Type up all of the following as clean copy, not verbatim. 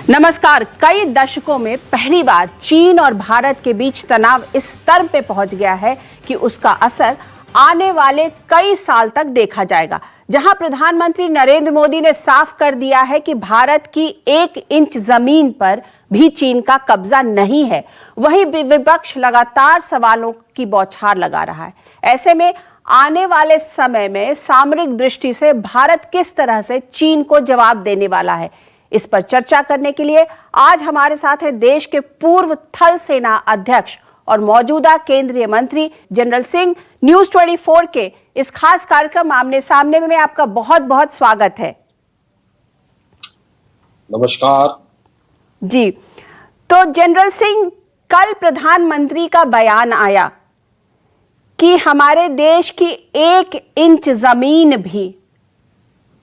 नमस्कार। कई दशकों में पहली बार चीन और भारत के बीच तनाव इस स्तर पे पहुंच गया है कि उसका असर आने वाले कई साल तक देखा जाएगा। जहां प्रधानमंत्री नरेंद्र मोदी ने साफ कर दिया है कि भारत की 1 इंच जमीन पर भी चीन का कब्जा नहीं है, वहीं विपक्ष लगातार सवालों की बौछार लगा रहा है। ऐसे में आने वाले समय में सामरिक दृष्टि से भारत किस तरह से चीन को जवाब देने वाला है, इस पर चर्चा करने के लिए आज हमारे साथ हैं देश के पूर्व थल सेना अध्यक्ष और मौजूदा केंद्रीय मंत्री जनरल सिंह। न्यूज़ 24 के इस खास कार्यक्रम आमने सामने में आपका बहुत बहुत स्वागत है। नमस्कार जी, तो जनरल सिंह, कल प्रधानमंत्री का बयान आया कि हमारे देश की 1 इंच जमीन भी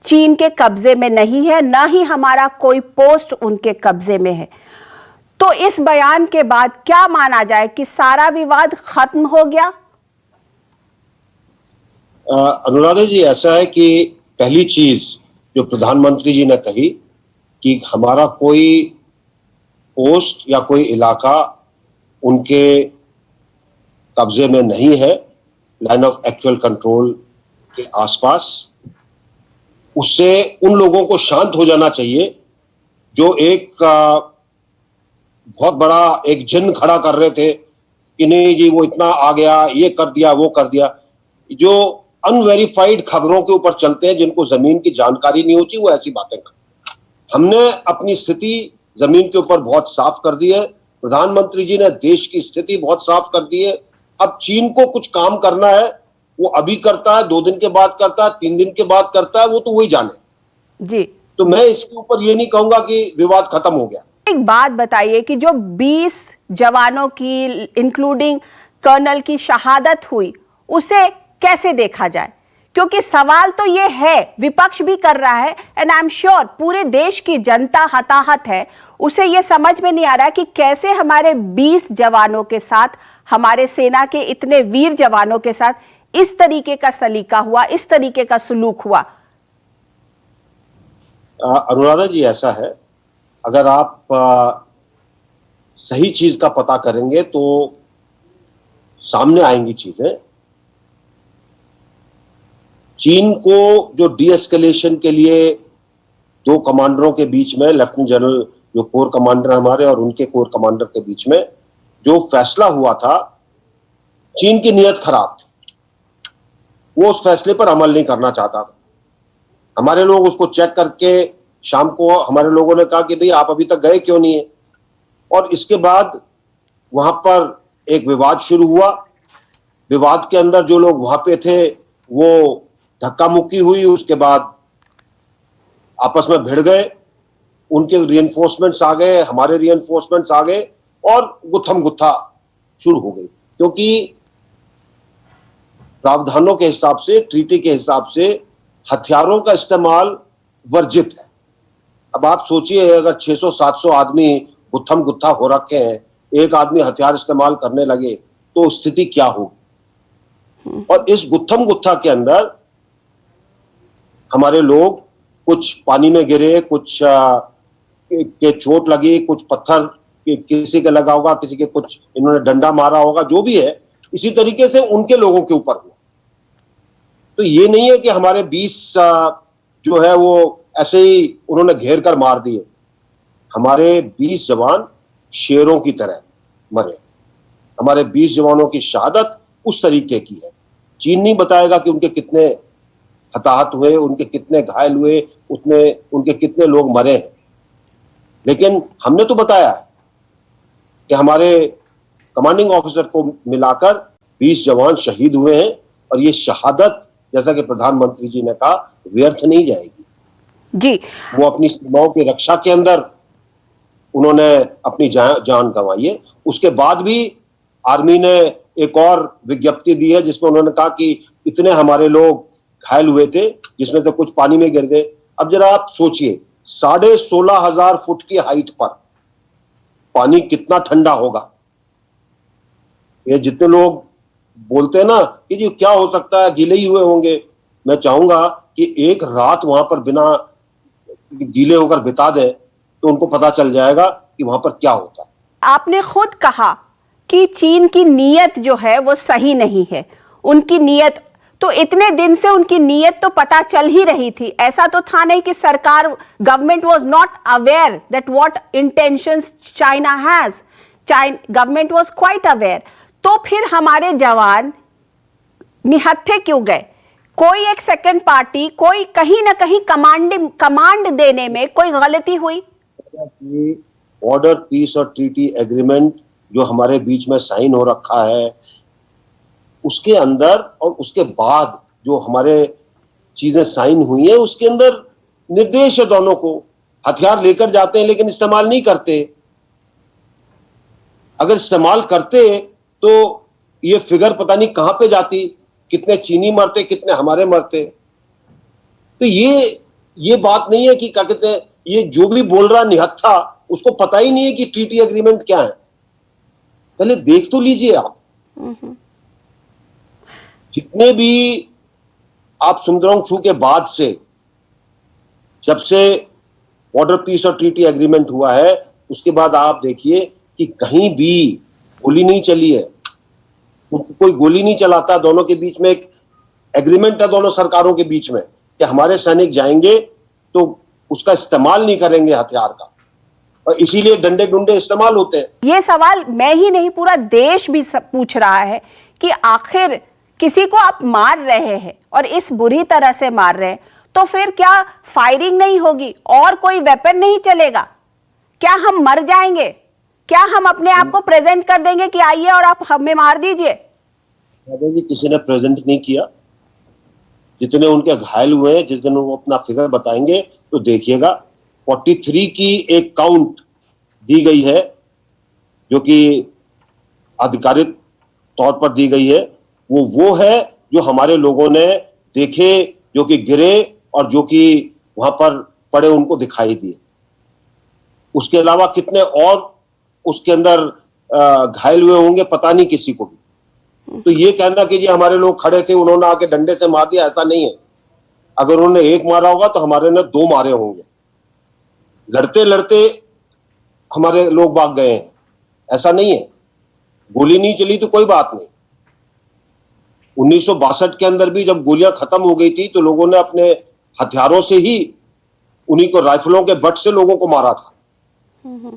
चीन के कब्जे में नहीं है, न ही हमारा कोई पोस्ट उनके कब्जे में है। तो इस बयान के बाद क्या माना जाए कि सारा विवाद खत्म हो गया? अनुराधा जी, ऐसा है कि पहली चीज जो प्रधानमंत्री जी ने कही कि हमारा कोई पोस्ट या कोई इलाका उनके कब्जे में नहीं है, लाइन ऑफ एक्चुअल कंट्रोल के आसपास, उससे उन लोगों को शांत हो जाना चाहिए जो एक बहुत बड़ा एक जिन खड़ा कर रहे थे कि नहीं जी वो इतना आ गया, ये कर दिया, वो कर दिया। जो अनवेरिफाइड खबरों के ऊपर चलते हैं, जिनको जमीन की जानकारी नहीं होती, वो ऐसी बातें करते हैं। हमने अपनी स्थिति जमीन के ऊपर बहुत साफ कर दी है। प्रधानमंत्री जी ने देश की स्थिति बहुत साफ कर दी है। अब चीन को कुछ काम करना है, वो अभी करता है, 2 दिन के बाद करता है, 3 दिन के बाद करता है, वो तो वही जाने जी। तो मैं इसके ऊपर ये नहीं कहूंगा कि विवाद खत्म हो गया। एक बात बताइए कि जो 20 जवानों की इंक्लूडिंग कर्नल की शहादत हुई, उसे कैसे देखा जाए? क्योंकि सवाल तो ये है, विपक्ष भी कर रहा है, एंड आई एम श्योर पूरे देश की जनता हताहत है। उसे ये समझ में नहीं आ रहा कि कैसे हमारे 20 जवानों के साथ, हमारे सेना के इतने वीर जवानों के साथ इस तरीके का सलीका हुआ, इस तरीके का सुलूक हुआ। अनुराधा जी, ऐसा है, अगर आप सही चीज का पता करेंगे तो सामने आएंगी चीजें। चीन को जो डी एस्केलेशन के लिए 2 कमांडरों के बीच में, लेफ्टिनेंट जनरल जो कोर कमांडर हमारे और उनके कोर कमांडर के बीच में जो फैसला हुआ था, चीन की नीयत खराब थी। वो उस फैसले पर अमल नहीं करना चाहता था। हमारे लोग उसको चेक करके शाम को हमारे लोगों ने कहा कि भाई आप अभी तक गए क्यों नहीं है, और इसके बाद वहां पर एक विवाद शुरू हुआ। विवाद के अंदर जो लोग वहां पे थे वो धक्का मुक्की हुई, उसके बाद आपस में भिड़ गए, उनके रिइंफोर्समेंट्स आ गए, हमारे रिइंफोर्समेंट्स आ गए और गुत्थम गुत्था शुरू हो गई। क्योंकि प्रावधानों के हिसाब से, ट्रीटी के हिसाब से हथियारों का इस्तेमाल वर्जित है। अब आप सोचिए, अगर 600-700 आदमी गुत्थम गुत्था हो रखे हैं, एक आदमी हथियार इस्तेमाल करने लगे तो स्थिति क्या होगी। और इस गुत्थम गुत्था के अंदर हमारे लोग कुछ पानी में गिरे, कुछ के चोट लगी, कुछ पत्थर किसी के लगा होगा, किसी के कुछ इन्होंने डंडा मारा होगा, जो भी है, इसी तरीके से उनके लोगों के ऊपर हुआ। तो ये नहीं है कि हमारे 20 जो है वो ऐसे ही उन्होंने घेर कर मार दिए। हमारे 20 जवान शेरों की तरह मरे। हमारे 20 जवानों की शहादत उस तरीके की है। चीन नहीं बताएगा कि उनके कितने हताहत हुए, उनके कितने घायल हुए, उनके कितने लोग मरे हैं। लेकिन हमने तो बताया है कि हमारे कमांडिंग ऑफिसर को मिलाकर 20 जवान शहीद हुए हैं, और ये शहादत, जैसा कि प्रधानमंत्री जी ने कहा, व्यर्थ नहीं जाएगी जी। वो अपनी सीमाओं की रक्षा के अंदर उन्होंने अपनी जान गंवाई है। उसके बाद भी आर्मी ने एक और विज्ञप्ति दी है जिसमें उन्होंने कहा कि इतने हमारे लोग घायल हुए थे, जिसमें से कुछ पानी में गिर गए। अब जरा आप सोचिए, 16,500 फुट की हाइट पर पानी कितना ठंडा होगा। ये जितने लोग बोलते हैं ना कि जी क्या हो सकता है, गीले ही हुए होंगे, मैं चाहूंगा कि एक रात वहां पर बिना गीले होकर बिता दें तो तो उनको पता चल जाएगा कि वहां पर क्या होता है। आपने खुद कहा कि चीन की नीयत जो है वो सही नहीं है। उनकी नीयत तो इतने दिन से उनकी नीयत तो पता चल ही रही थी। ऐसा तो था नहीं कि सरकार government was not aware that what intentions China has. Government was quite aware. तो फिर हमारे जवान निहत्थे क्यों गए? कोई एक सेकंड पार्टी, कोई कहीं ना कहीं कमांड देने में कोई गलती हुई? बॉर्डर पीस और ट्रीटी एग्रीमेंट जो हमारे बीच में साइन हो रखा है, उसके अंदर और उसके बाद जो हमारे चीजें साइन हुई है, उसके अंदर निर्देश है दोनों को। हथियार लेकर जाते हैं लेकिन इस्तेमाल नहीं करते। अगर इस्तेमाल करते तो ये फिगर पता नहीं कहां पे जाती, कितने चीनी मरते, कितने हमारे मरते। तो ये बात नहीं है कि क्या कहते हैं, ये जो भी बोल रहा निहत्था, उसको पता ही नहीं है कि ट्रीटी एग्रीमेंट क्या है। पहले देख तो लीजिए आप। जितने भी आप सुंदरम छू के बाद से, जब से बॉर्डर पीस और ट्रीटी एग्रीमेंट हुआ है, उसके बाद आप देखिए कि कहीं भी गोली नहीं चली है। कोई गोली नहीं चलाता। दोनों के बीच में एक एग्रीमेंट है, दोनों सरकारों के बीच में, कि हमारे सैनिक जाएंगे तो उसका इस्तेमाल नहीं करेंगे हथियार का, और इसीलिए डंडे डुंडे इस्तेमाल होते हैं। ये सवाल मैं ही नहीं, पूरा देश भी पूछ रहा है कि आखिर किसी को आप मार रहे हैं और इस बुरी तरह से मार रहे हैं, तो फिर क्या फायरिंग नहीं होगी और कोई वेपन नहीं चलेगा? क्या हम मर जाएंगे? क्या हम अपने आप को प्रेजेंट कर देंगे कि आइए और आप हमें मार दीजिए? किसी ने प्रेजेंट नहीं किया। जितने उनके घायल हुए हैं, जिस दिन वो अपना फिगर बताएंगे तो देखिएगा। 43 की एक काउंट दी गई है, जो कि आधिकारिक तौर पर दी गई है। वो है जो हमारे लोगों ने देखे, जो कि गिरे और जो कि वहां पर पड़े, उनको दिखाई दिए। उसके अलावा कितने और उसके अंदर घायल हुए होंगे, पता नहीं किसी को भी। तो ये कहना कि जी हमारे लोग खड़े थे, उन्होंने आके डंडे से मार दिया, ऐसा नहीं है। अगर उन्होंने एक मारा होगा तो हमारे ने 2 मारे होंगे। लड़ते लड़ते हमारे लोग भाग गए हैं, ऐसा नहीं है। गोली नहीं चली तो कोई बात नहीं। 1962 के अंदर भी जब गोलियां खत्म हो गई थी तो लोगों ने अपने हथियारों से ही, उन्हीं को राइफलों के बट से लोगों को मारा था।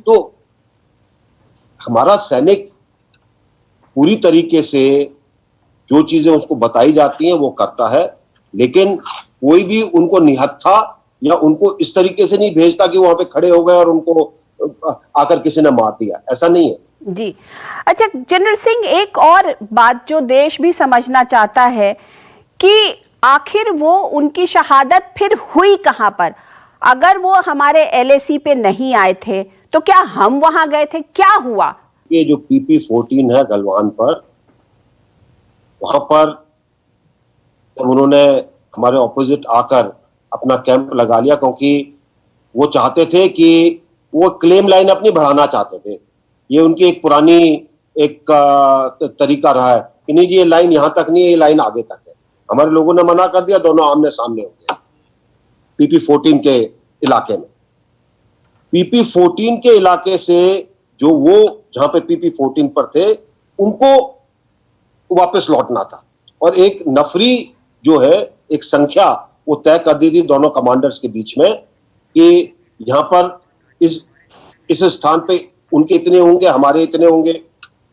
तो हमारा सैनिक पूरी तरीके से जो चीजें उसको बताई जाती हैं वो करता है, लेकिन कोई भी उनको निहत्था या उनको इस तरीके से नहीं भेजता कि वहां पे खड़े हो गए और उनको आकर किसी ने मार दिया, ऐसा नहीं है। जी अच्छा जनरल सिंह, एक और बात जो देश भी समझना चाहता है कि आखिर वो उनकी शहादत फिर हुई कहां पर? अगर वो हमारे LAC पे नहीं आए थे तो क्या हम वहां गए थे? क्या हुआ? ये जो PP-14 है गलवान पर, वहां पर जब उन्होंने हमारे ऑपोजिट आकर अपना कैंप लगा लिया, क्योंकि वो चाहते थे कि वो क्लेम लाइन अपनी बढ़ाना चाहते थे। ये उनकी एक पुरानी एक तरीका रहा है कि नहीं जी ये लाइन यहां तक नहीं है, ये लाइन आगे तक है। हमारे लोगों ने मना कर दिया, दोनों आमने सामने हो गए PP-14 के इलाके में। PP-14 के इलाके से जो वो जहां पे PP-14 पर थे, उनको वापस लौटना था, और एक नफरी जो है, एक संख्या वो तय कर दी थी दोनों कमांडर्स के बीच में कि यहां पर इस स्थान पे उनके इतने होंगे, हमारे इतने होंगे,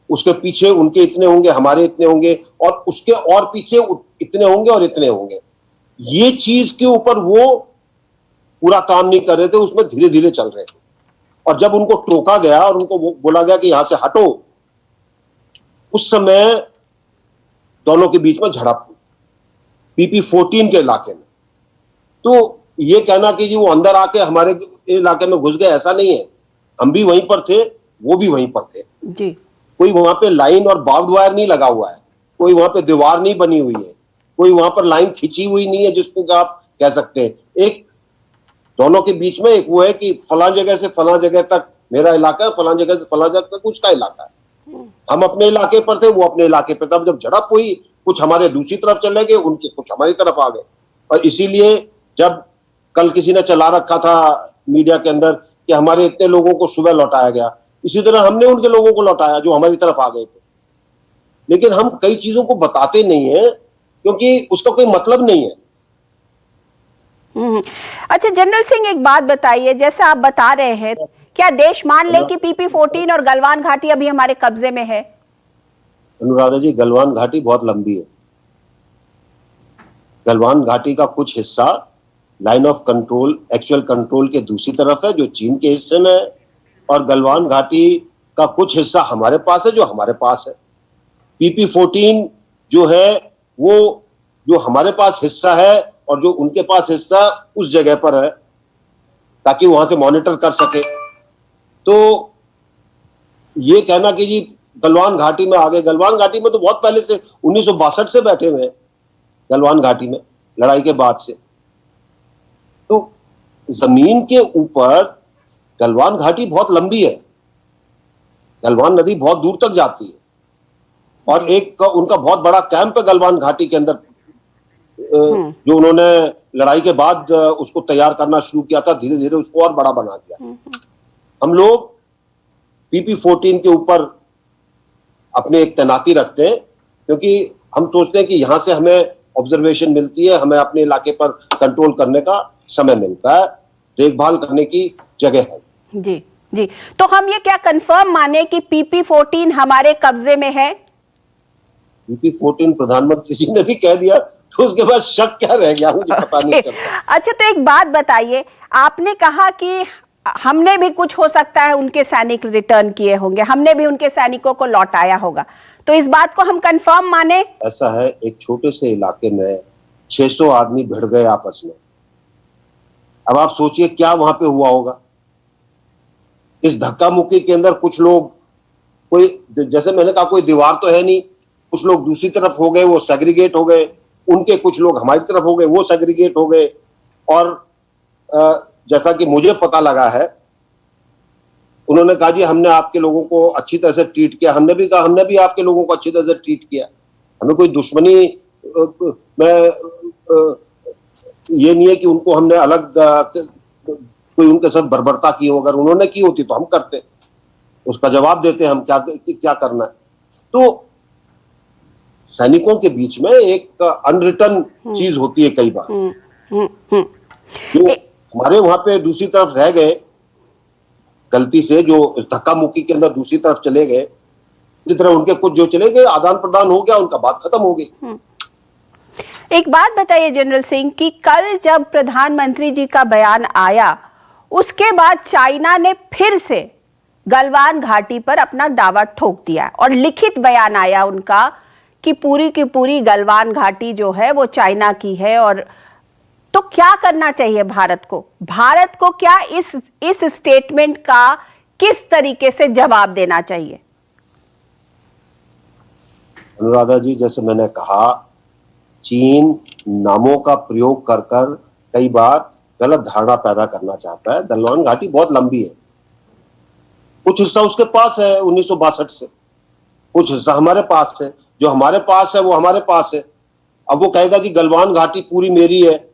उसके पीछे उनके इतने होंगे, हमारे इतने होंगे, और उसके और पीछे इतने होंगे और इतने होंगे। ये चीज के ऊपर वो पूरा काम नहीं कर रहे थे, उसमें धीरे धीरे चल रहे थे। और जब उनको टोका गया और उनको बोला गया कि यहां से हटो, उस समय दोनों के बीच में झड़प हुई PP-14 के इलाके में। तो ये कहना कि जी वो अंदर आके हमारे इलाके में घुस गए, ऐसा नहीं है। हम भी वहीं पर थे, वो भी वहीं पर थे जी। कोई वहां पे लाइन और बार्ब्ड वायर नहीं लगा हुआ है, कोई वहां पे दीवार नहीं बनी हुई है, कोई वहां पर लाइन खिंची हुई नहीं है जिसको आप कह सकते हैं। एक दोनों के बीच में एक वो है कि फला जगह से फला जगह तक मेरा इलाका है, फला जगह से फला जगह तक उसका इलाका है। हम अपने इलाके पर थे, वो अपने इलाके पर। तब जब झड़प हुई, कुछ हमारे दूसरी तरफ चले गए, उनके कुछ हमारी तरफ आ गए। और इसीलिए जब कल किसी ने चला रखा था मीडिया के अंदर कि हमारे इतने लोगों को सुबह लौटाया गया, इसी तरह हमने उनके लोगों को लौटाया जो हमारी तरफ आ गए थे। लेकिन हम कई चीजों को बताते नहीं है क्योंकि उसका कोई मतलब नहीं है। अच्छा जनरल सिंह, एक बात बताइए, जैसे आप बता रहे हैं, क्या देश मान ले कि PP-14 और गलवान घाटी अभी हमारे कब्जे में है? अनुराधा जी, गलवान घाटी बहुत लंबी है। गलवान घाटी का कुछ हिस्सा line of control, actual control के दूसरी तरफ है जो चीन के हिस्से में है, और गलवान घाटी का कुछ हिस्सा हमारे पास है जो हमारे पास है। PP-14 जो है वो जो हमारे पास हिस्सा है और जो उनके पास हिस्सा उस जगह पर है ताकि वहां से मॉनिटर कर सके। तो ये कहना कि जी गलवान घाटी में आ गए, गलवान घाटी में तो बहुत पहले से 1962 से बैठे हुए हैं, गलवान घाटी में लड़ाई के बाद से। तो जमीन के ऊपर गलवान घाटी बहुत लंबी है, गलवान नदी बहुत दूर तक जाती है, और एक उनका बहुत बड़ा कैंप है गलवान घाटी के अंदर जो उन्होंने लड़ाई के बाद उसको तैयार करना शुरू किया था, धीरे धीरे उसको और बड़ा बना दिया। हम लोग PP-14 के ऊपर अपने एक तैनाती रखते हैं क्योंकि हम सोचते हैं कि यहां से हमें ऑब्जर्वेशन मिलती है, हमें अपने इलाके पर कंट्रोल करने का समय मिलता है, देखभाल करने की जगह है। जी जी, तो हम ये क्या कंफर्म माने कि PP-14 हमारे कब्जे में है? PP-14 प्रधानमंत्री जी ने भी कह दिया तो उसके बाद शक क्या रह गया, मुझे पता नहीं चलता। अच्छा, तो एक बात बताइए, आपने कहा कि हमने भी कुछ हो सकता है उनके सैनिक रिटर्न किए होंगे, हमने भी उनके सैनिकों को लौटाया होगा, तो इस बात को हम कंफर्म माने? ऐसा है, एक छोटे से इलाके में 600 आदमी भिड़ गए आपस में। अब आप सोचिए क्या वहां पे हुआ होगा। इस धक्का मुक्की के अंदर कुछ लोग, कोई जैसे मैंने कहा कोई दीवार तो है नहीं, कुछ लोग दूसरी तरफ हो गए, वो सेग्रीगेट हो गए, उनके कुछ लोग हमारी तरफ हो गए, वो सेग्रीगेट हो गए। और जैसा कि मुझे पता लगा है, उन्होंने कहा जी हमने आपके लोगों को अच्छी तरह से ट्रीट किया, हमने भी कहा हमने भी आपके लोगों को अच्छी तरह से ट्रीट किया, हमें कोई दुश्मनी में ये नहीं है कि उनको हमने अलग कोई उनके साथ बर्बरता की हो, अगर उन्होंने की होती तो हम करते, उसका जवाब देते हम क्या करना है। तो सैनिकों के बीच में एक अनरिटन चीज होती है कई बार, जो हमारे वहां पे दूसरी तरफ रह गए गलती से, जो धक्का मुक्की के अंदर दूसरी तरफ चले गए, इसी तरह उनके कुछ जो चले गए, आदान प्रदान हो गया, उनका बात खत्म हो गई। एक बात बताइए जनरल सिंह कि कल जब प्रधानमंत्री जी का बयान आया, उसके बाद चाइना ने फिर से गलवान घाटी पर अपना दावा ठोक दिया और लिखित बयान आया उनका कि पूरी की पूरी गलवान घाटी जो है वो चाइना की है। और तो क्या करना चाहिए भारत को? भारत को क्या इस स्टेटमेंट का किस तरीके से जवाब देना चाहिए? अनुराधा जी, जैसे मैंने कहा, चीन नामों का प्रयोग कर कर कई बार गलत धारणा पैदा करना चाहता है। गलवान घाटी बहुत लंबी है, कुछ हिस्सा उसके पास है 1962 से, कुछ हिस्सा हमारे पास है, जो हमारे पास है वो हमारे पास है। अब वो कहेगा जी गलवान घाटी पूरी मेरी है,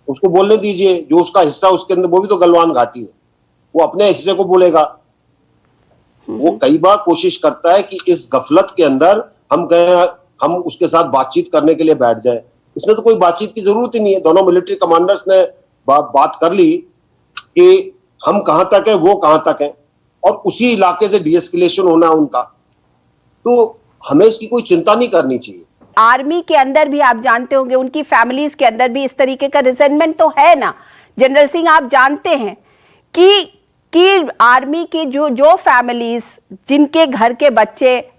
उसको बोलने दीजिए, जो उसका हिस्सा उसके अंदर वो भी तो गलवान घाटी है, वो अपने हिस्से को बोलेगा। वो कई बार कोशिश करता है कि इस गफलत के अंदर हम उसके साथ बातचीत करने के लिए बैठ जाए। इसमें तो कोई बातचीत की जरूरत ही नहीं है। दोनों मिलिट्री कमांडर्स ने बात कर ली कि हम कहां तक है, वो कहां तक है, और उसी इलाके से डीएस्केलेशन होना उनका, तो हमें इसकी कोई चिंता नहीं करनी चाहिए। आर्मी के अंदर भी आप जानते होंगे, उनकी फैमिलीज के अंदर भी इस तरीके का रिजेंटमेंट तो है ना जनरल सिंह। आप जानते हैं कि आर्मी की जो फैमिलीज जिनके घर के बच्चे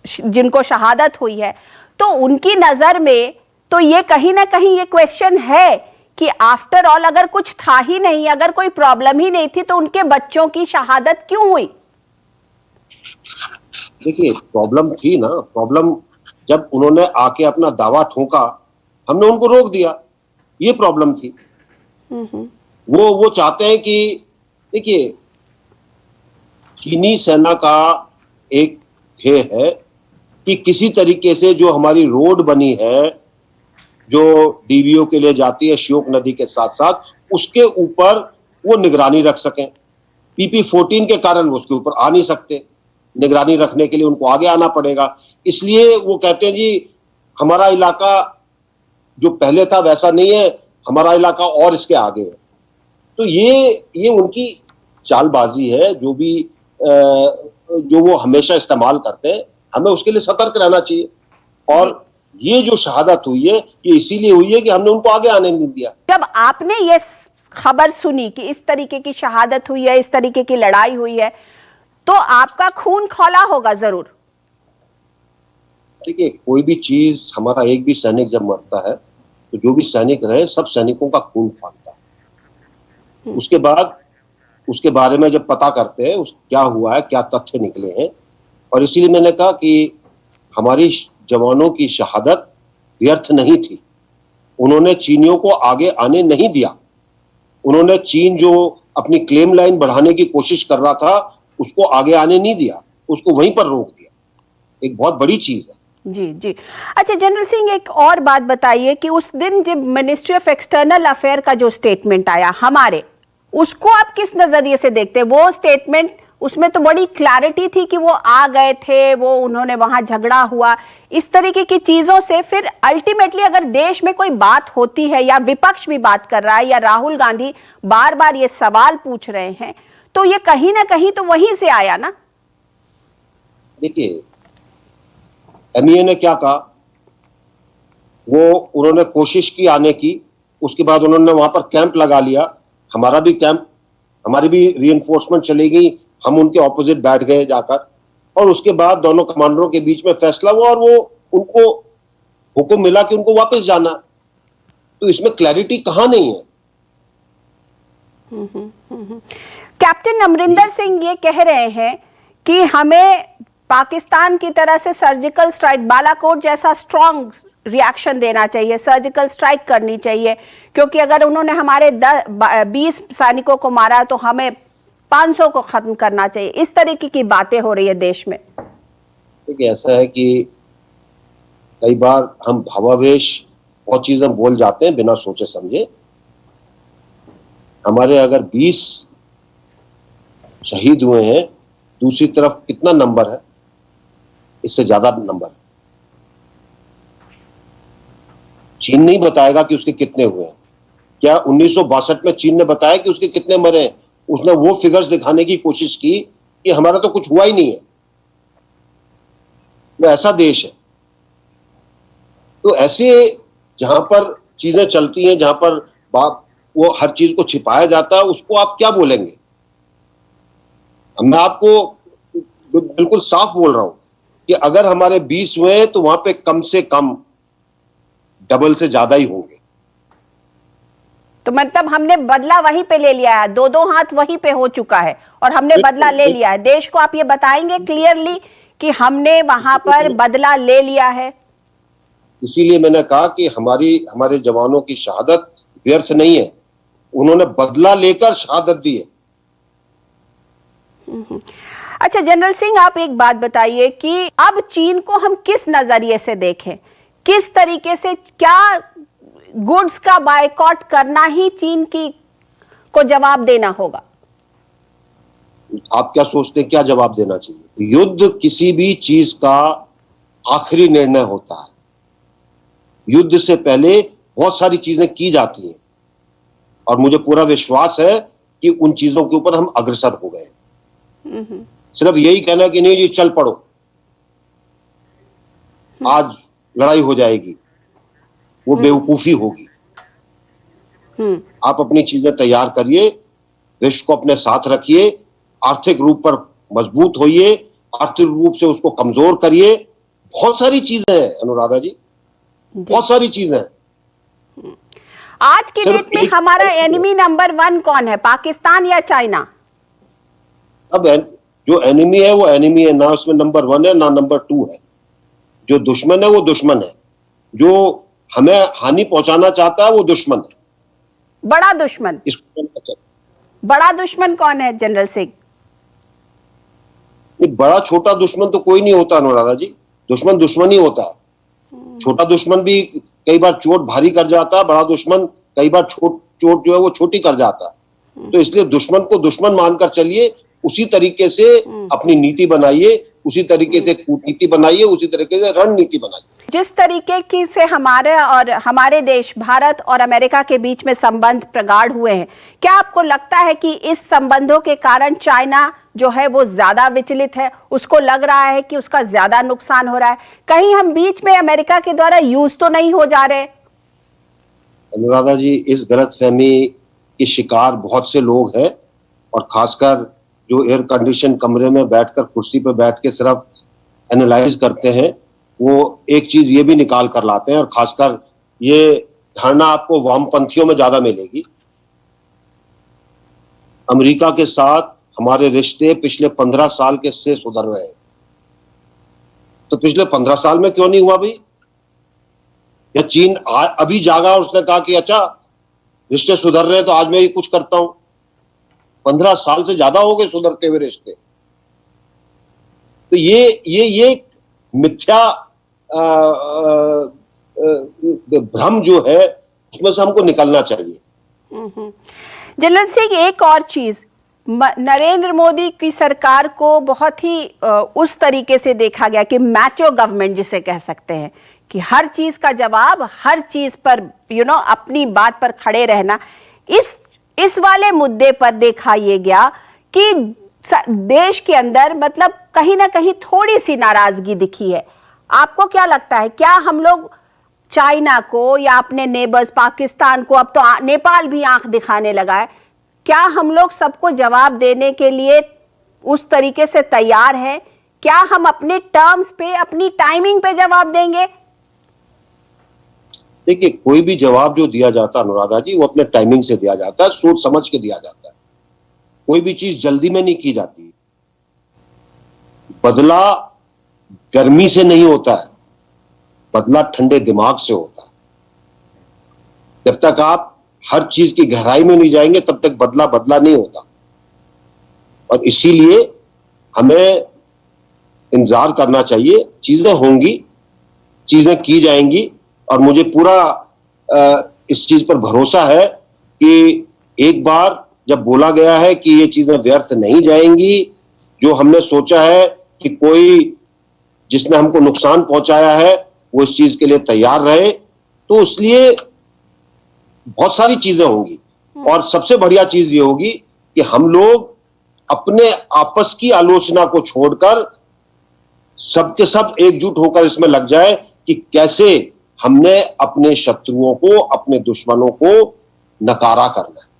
जिनको शहादत हुई है, तो उनकी नजर में तो ये कहीं ना कहीं ये क्वेश्चन है कि आफ्टर ऑल अगर कुछ था ही नहीं, अगर कोई प्रॉब्लम ही नहीं थी, तो उनके बच्चों की शहादत क्यों हुई? देखिए, प्रॉब्लम थी ना। प्रॉब्लम जब उन्होंने आके अपना दावा ठोका, हमने उनको रोक दिया, ये प्रॉब्लम थी। वो चाहते हैं कि देखिए, चीनी सेना का एक ध्येय है कि किसी तरीके से जो हमारी रोड बनी है, जो डीवीओ के लिए जाती है श्योक नदी के साथ साथ, उसके ऊपर वो निगरानी रख सकें। PP-14 के कारण वो उसके ऊपर आ नहीं सकते, निगरानी रखने के लिए उनको आगे आना पड़ेगा। इसलिए वो कहते हैं जी हमारा इलाका जो पहले था वैसा नहीं है, हमारा इलाका और इसके आगे है। तो ये उनकी चालबाजी है, जो वो हमेशा इस्तेमाल करते हैं। हमें उसके लिए सतर्क रहना चाहिए। और ये जो शहादत हुई है ये इसीलिए हुई है कि हमने उनको आगे आने नहीं दिया। जब आपने ये खबर सुनी कि इस तरीके की शहादत हुई है, इस तरीके की लड़ाई हुई है, तो आपका खून खौला होगा जरूर। देखिए, कोई भी चीज, हमारा एक भी सैनिक जब मरता है तो जो भी सैनिक रहे सब सैनिकों का खून खौलता है। उसके बाद उसके बारे में जब पता करते हैं क्या हुआ है, क्या तथ्य निकले हैं, और इसीलिए मैंने कहा कि हमारी जवानों की शहादत व्यर्थ नहीं थी। उन्होंने चीनियों को आगे आने नहीं दिया। उन्होंने चीन जो अपनी क्लेम लाइन बढ़ाने की कोशिश कर रहा था उसको आगे आने नहीं दिया, उसको वहीं पर रोक दिया। एक बहुत बड़ी चीज है। जी जी। अच्छा जनरल सिंह, एक और बात बताइए कि उस दिन जब मिनिस्ट्री ऑफ एक्सटर्नल अफेयर का जो स्टेटमेंट आया हमारे, उसको आप किस नजरिए से देखते हैं? वो स्टेटमेंट, उसमें तो बड़ी क्लैरिटी थी कि वो आ गए थे, वो उन्होंने वहां झगड़ा हुआ, इस तरीके की चीजों से फिर अल्टीमेटली अगर देश में कोई बात होती है या विपक्ष भी बात कर रहा है या राहुल गांधी बार बार ये सवाल पूछ रहे हैं, तो ये कहीं ना कहीं तो वहीं से आया ना। देखिए, MEA ने क्या कहा, उन्होंने कोशिश की आने की, उसके बाद उन्होंने वहां पर कैंप लगा लिया। हमारा भी कैंप, हमारी भी रीइंफोर्समेंट चली गई, हम उनके ऑपोजिट बैठ गए जाकर, और उसके बाद दोनों कमांडरों के बीच में फैसला हुआ और उनको हुक्म मिला कि उनको वापस जाना। तो इसमें क्लैरिटी कहां नहीं है। कैप्टन अमरिंदर सिंह ये कह रहे हैं कि हमें पाकिस्तान की तरह से सर्जिकल स्ट्राइक, बालाकोट जैसा स्ट्रॉन्ग रिएक्शन देना चाहिए, सर्जिकल स्ट्राइक करनी चाहिए, क्योंकि अगर उन्होंने हमारे 20 सैनिकों को मारा तो हमें 500 को खत्म करना चाहिए। इस तरीके की बातें हो रही है देश में। देखिए, ऐसा है कि कई बार हम भावावेश बहुत चीजें बोल जाते हैं बिना सोचे समझे। हमारे अगर 20 शहीद हुए हैं, दूसरी तरफ कितना नंबर है? इससे ज्यादा नंबर है। चीन नहीं बताएगा कि उसके कितने हुए हैं। क्या 1962 में चीन ने बताया कि उसके कितने मरे हैं? उसने वो फिगर्स दिखाने की कोशिश की कि हमारा तो कुछ हुआ ही नहीं है। वो ऐसा देश है। तो ऐसे जहां पर चीजें चलती हैं, जहां पर वो हर चीज को छिपाया जाता है, उसको आप क्या बोलेंगे? मैं आपको बिल्कुल साफ बोल रहा हूं कि अगर हमारे 20 हुए हैं तो वहां पे कम से कम डबल से ज्यादा ही होंगे। तो मतलब हमने बदला वहीं पे ले लिया है, दो हाथ वहीं पे हो चुका है और हमने बदला ले लिया है। देश को आप ये बताएंगे क्लियरली कि हमने वहां पर बदला ले लिया है? इसीलिए मैंने कहा कि हमारे जवानों की शहादत व्यर्थ नहीं है। उन्होंने बदला लेकर शहादत दी है। अच्छा जनरल सिंह, आप एक बात बताइए कि अब चीन को हम किस नजरिए से देखें, किस तरीके से, क्या गुड्स का बायकॉट करना ही चीन को जवाब देना होगा? आप क्या सोचते हैं, क्या जवाब देना चाहिए? युद्ध किसी भी चीज का आखिरी निर्णय होता है। युद्ध से पहले बहुत सारी चीजें की जाती हैं और मुझे पूरा विश्वास है कि उन चीजों के ऊपर हम अग्रसर हो गए। सिर्फ यही कहना कि नहीं जी चल पड़ो, आज लड़ाई हो जाएगी, वो बेवकूफी होगी। आप अपनी चीजें तैयार करिए, विश्व को अपने साथ रखिए, आर्थिक रूप पर मजबूत होइए, आर्थिक रूप से उसको कमजोर करिए। बहुत सारी चीजें हैं अनुराधा जी, बहुत सारी चीजें हैं। आज की डेट में हमारा एनिमी नंबर 1 कौन है, पाकिस्तान या चाइना? अब जो एनिमी है वो एनिमी है, ना उसमें नंबर 1 है ना नंबर 2 है। जो दुश्मन है वो दुश्मन है, जो हमें हानि पहुंचाना चाहता है वो दुश्मन है। बड़ा दुश्मन, बड़ा दुश्मन कौन है जनरल सिंह? बड़ा छोटा दुश्मन तो कोई नहीं होता अनुराधा जी, दुश्मन दुश्मन ही होता है। छोटा दुश्मन भी कई बार चोट भारी कर जाता है, बड़ा दुश्मन कई बार चोट जो है वो छोटी कर जाता है। तो इसलिए दुश्मन को दुश्मन मानकर चलिए, उसी तरीके से अपनी नीति बनाइए, उसी तरीके से कूटनीति बनाइए, उसी तरीके से रणनीति बनाइए। जिस तरीके की से हमारे देश भारत और अमेरिका के बीच में संबंध प्रगाढ़ हुए हैं, क्या आपको लगता है कि इस संबंधों के कारण चाइना जो है वो ज्यादा विचलित है, उसको लग रहा है कि उसका ज्यादा नुकसान हो रहा है? कहीं हम बीच में अमेरिका के द्वारा यूज तो नहीं हो जा रहे? अनुराधा जी, इस गलतफहमी के शिकार बहुत से लोग हैं, और खासकर जो एयर कंडीशन कमरे में बैठकर कुर्सी पर बैठ के सिर्फ एनालाइज करते हैं, वो एक चीज ये भी निकाल कर लाते हैं, और खासकर ये धारणा आपको वामपंथियों में ज्यादा मिलेगी। अमेरिका के साथ हमारे रिश्ते पिछले 15 साल के से सुधर रहे हैं, तो पिछले 15 साल में क्यों नहीं हुआ भाई? या चीन अभी जागा और उसने कहा कि अच्छा रिश्ते सुधर रहे हैं तो आज मैं ये कुछ करता हूं? 15 साल से ज्यादा हो गए सुधरते हुए रिश्ते। तो ये मिथ्या भ्रम जो है उसमें से हमको निकलना चाहिए। जनरल सिंह, एक और चीज, नरेंद्र मोदी की सरकार को बहुत ही उस तरीके से देखा गया कि मैचो गवर्नमेंट जिसे कह सकते हैं, कि हर चीज का जवाब, हर चीज पर अपनी बात पर खड़े रहना। इस वाले मुद्दे पर देखा ये गया कि देश के अंदर मतलब कहीं ना कहीं थोड़ी सी नाराजगी दिखी है। आपको क्या लगता है, क्या हम लोग चाइना को या अपने नेबर्स पाकिस्तान को, अब तो नेपाल भी आंख दिखाने लगा है, क्या हम लोग सबको जवाब देने के लिए उस तरीके से तैयार हैं? क्या हम अपने टर्म्स पे, अपनी टाइमिंग पे जवाब देंगे? देखिए, कोई भी जवाब जो दिया जाता है अनुराधा जी, वो अपने टाइमिंग से दिया जाता है, सोच समझ के दिया जाता है। कोई भी चीज जल्दी में नहीं की जाती। बदला गर्मी से नहीं होता है, बदला ठंडे दिमाग से होता है। जब तक आप हर चीज की गहराई में नहीं जाएंगे तब तक बदला नहीं होता। और इसीलिए हमें इंतजार करना चाहिए। चीजें होंगी, चीजें की जाएंगी, और मुझे पूरा इस चीज पर भरोसा है कि एक बार जब बोला गया है कि ये चीजें व्यर्थ नहीं जाएंगी, जो हमने सोचा है कि कोई जिसने हमको नुकसान पहुंचाया है वो इस चीज के लिए तैयार रहे, तो इसलिए बहुत सारी चीजें होंगी। और सबसे बढ़िया चीज ये होगी कि हम लोग अपने आपस की आलोचना को छोड़कर सबके सब एकजुट होकर इसमें लग जाए कि कैसे हमने अपने शत्रुओं को, अपने दुश्मनों को नकारा करना है।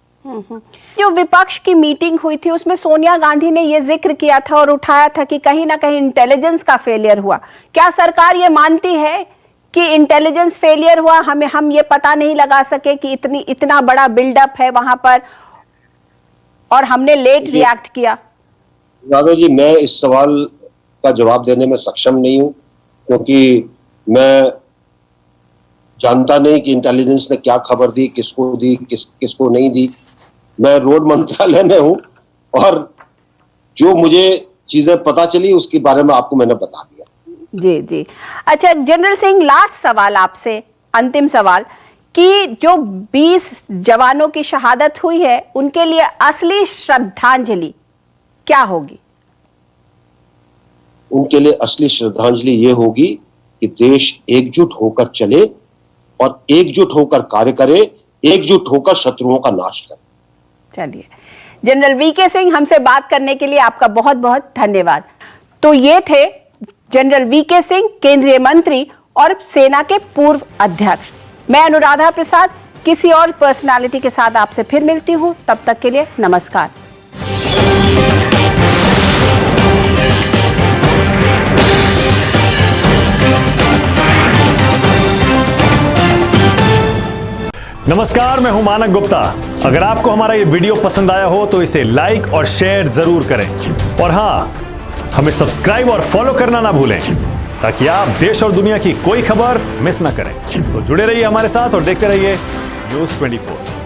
जो विपक्ष की मीटिंग हुई थी उसमें सोनिया गांधी ने यह जिक्र किया था और उठाया था कि कहीं ना कहीं इंटेलिजेंस का फेलियर हुआ। क्या सरकार ये मानती है कि इंटेलिजेंस फेलियर हुआ, हम ये पता नहीं लगा सके कि इतना बड़ा बिल्डअप है वहां पर और हमने लेट रिएक्ट किया? यादव जी, मैं इस सवाल का जवाब देने में सक्षम नहीं हूं, क्योंकि मैं जानता नहीं कि इंटेलिजेंस ने क्या खबर दी, किसको नहीं दी। मैं रोड मंत्रालय में हूं और जो मुझे चीजें पता चली उसके बारे में आपको मैंने बता दिया। जी जी। अच्छा जनरल सिंह, लास्ट सवाल आपसे, अंतिम सवाल, कि जो 20 जवानों की शहादत हुई है उनके लिए असली श्रद्धांजलि क्या होगी? उनके लिए असली श्रद्धांजलि ये होगी कि देश एकजुट होकर चले और एकजुट होकर कार्य करे, एकजुट होकर शत्रुओं का नाश करे। चलिए, जनरल वीके सिंह, हमसे बात करने के लिए आपका बहुत बहुत धन्यवाद। तो ये थे जनरल वीके सिंह, केंद्रीय मंत्री और सेना के पूर्व अध्यक्ष। मैं अनुराधा प्रसाद किसी और पर्सनालिटी के साथ आपसे फिर मिलती हूं, तब तक के लिए नमस्कार। नमस्कार, मैं हूं मानक गुप्ता। अगर आपको हमारा ये वीडियो पसंद आया हो तो इसे लाइक और शेयर जरूर करें, और हां, हमें सब्सक्राइब और फॉलो करना ना भूलें ताकि आप देश और दुनिया की कोई खबर मिस ना करें। तो जुड़े रहिए हमारे साथ और देखते रहिए News 24।